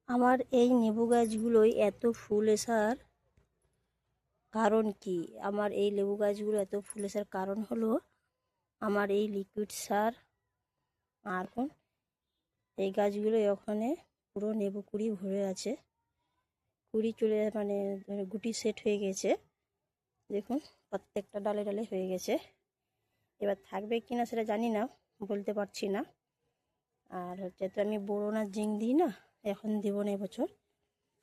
আমার এই লেবু গাছগুলোয় এত ফুল আসার কারণ কি? আমার এই লেবু গাছগুলো এত ফুল আসার কারণ হলো আমার এই লিকুইড সার। আর এই গাছগুলো ওখানে পুরো লেবু কুড়ি ভরে আছে, কুড়ি চলে মানে গুটি সেট হয়ে গেছে। দেখুন প্রত্যেকটা ডালে ডালে হয়ে গেছে। এবার থাকবে কি না সেটা জানি না, বলতে পারছি না। আর যেহেতু আমি বোরন জিঙ্ক দিই না, এখন দেবো না এবছর।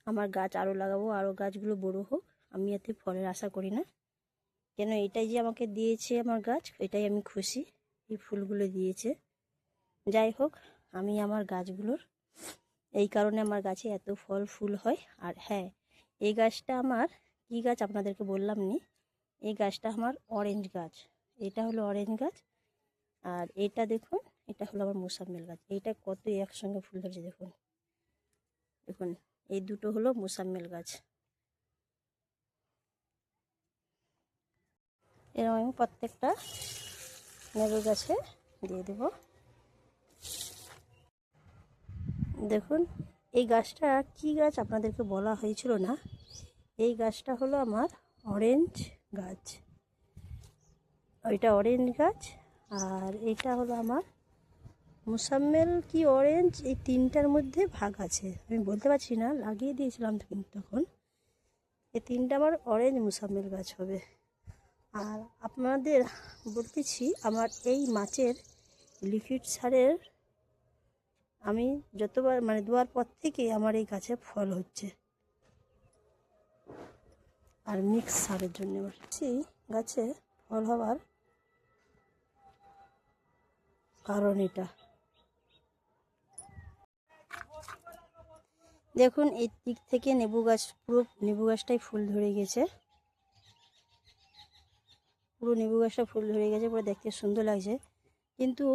আমার গাছ আরও লাগাবো, আরও গাছগুলো বড়ো হোক। আমি এতে ফলের আশা করি না, কেন এটাই যে আমাকে দিয়েছে আমার গাছ, এটাই আমি খুশি। এই ফুলগুলো দিয়েছে, যাই হোক। আমি আমার গাছগুলোর এই কারণে আমার গাছে এত ফল ফুল হয়। আর হ্যাঁ, এই গাছটা আমার কী গাছ আপনাদেরকে বললাম নি। এই গাছটা আমার অরেঞ্জ গাছ। এটা হলো অরেঞ্জ গাছ। আর এটা দেখুন, এটা হলো আমার মোসাম্মেল গাছ। এইটা কত একসঙ্গে ফুল ধরেছে দেখুন। দেখুন এই দুটো হলো মোসাম্মেল গাছ। এরকম আমি প্রত্যেকটা লেবু গাছে দিয়ে দেব। দেখুন এই গাছটা কি গাছ আপনাদেরকে বলা হয়েছিল না, এই গাছটা হলো আমার অরেঞ্জ গাছ। ওইটা অরেঞ্জ গাছ, আর এইটা হলো আমার মোসাম্মেল কি অরেঞ্জ, এই তিনটার মধ্যে ভাগ আছে, আমি বলতে পারছি না, লাগিয়ে দিয়েছিলাম তখন। এই তিনটা আমার অরেঞ্জ মোসাম্মেল গাছ হবে। আর আপনাদের বলতেছি, আমার এই মাছের লিকুইড সারের আমি যতবার মানে দেওয়ার পর থেকে আমার এই গাছে ফল হচ্ছে। আর মিক্স সারের জন্য বলছি গাছে ফল হওয়ার কারণ এটা। দেখুন এই দিক থেকে লেবু গাছ, পুরো লেবু গাছটাই ফুল ধরে গেছে। পুরো লেবু গাছটা ফুল ধরে গেছে, পুরো দেখতে সুন্দর লাগছে। কিন্তু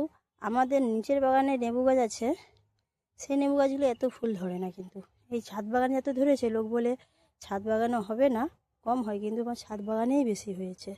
আমাদের নিচের বাগানে লেবু গাছ আছে, সেই লেবু গাছগুলো এত ফুল ধরে না। কিন্তু এই ছাদ বাগানে এত ধরেছে, লোক বলে ছাদ বাগানে হবে না, কম হয়, কিন্তু আমার ছাদ বাগানেই বেশি হয়েছে।